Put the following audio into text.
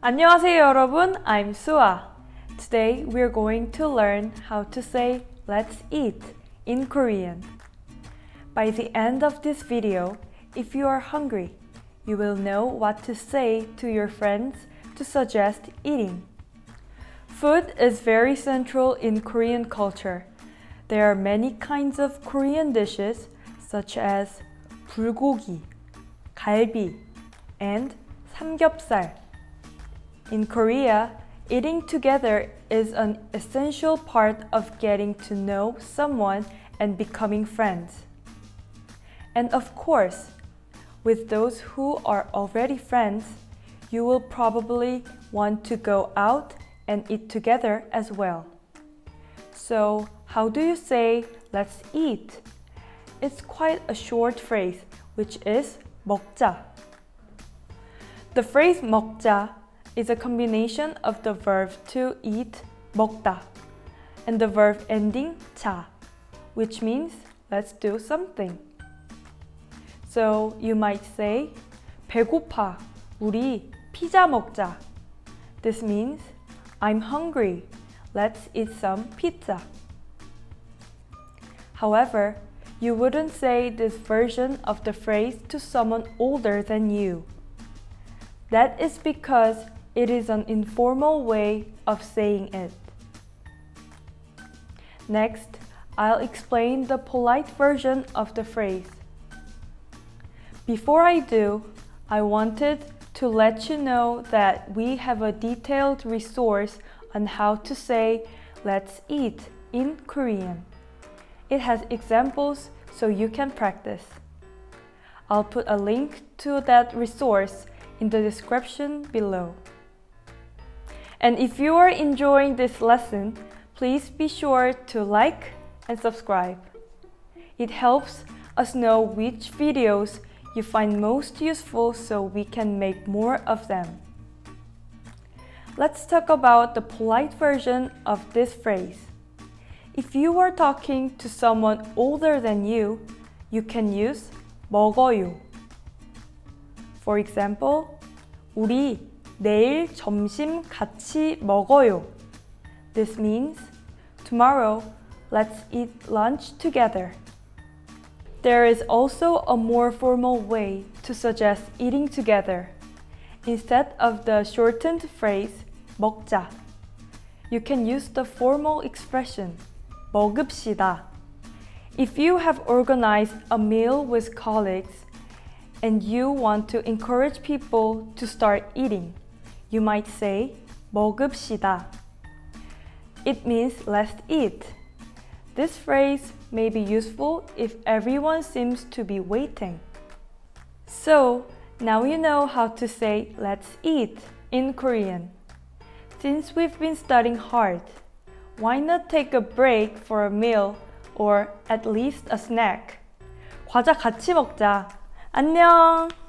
안녕하세요 여러분, I'm Suah. Today we're going to learn how to say let's eat in Korean. By the end of this video, if you are hungry, you will know what to say to your friends to suggest eating. Food is very central in Korean culture. There are many kinds of Korean dishes such as 불고기, 갈비, and 삼겹살. In Korea, eating together is an essential part of getting to know someone and becoming friends. And of course, with those who are already friends, you will probably want to go out and eat together as well. So, how do you say let's eat? It's quite a short phrase, which is meokja. The phrase meokja is a combination of the verb to eat, 먹다, and the verb ending 자, which means let's do something. So you might say, 배고파, 우리 피자 먹자. This means, I'm hungry, let's eat some pizza. However, you wouldn't say this version of the phrase to someone older than you. That is because it is an informal way of saying it. Next, I'll explain the polite version of the phrase. Before I do, I wanted to let you know that we have a detailed resource on how to say let's eat in Korean. It has examples so you can practice. I'll put a link to that resource in the description below. And if you are enjoying this lesson, please be sure to like and subscribe. It helps us know which videos you find most useful so we can make more of them. Let's talk about the polite version of this phrase. If you are talking to someone older than you, you can use 먹어요. For example, 우리 내일 점심 같이 먹어요. This means, tomorrow, let's eat lunch together. There is also a more formal way to suggest eating together. Instead of the shortened phrase, 먹자, you can use the formal expression, 먹읍시다. If you have organized a meal with colleagues and you want to encourage people to start eating, you might say 먹읍시다. It means let's eat. This phrase may be useful if everyone seems to be waiting. So, now you know how to say let's eat in Korean. Since we've been studying hard, why not take a break for a meal or at least a snack? 과자 같이 먹자. 안녕!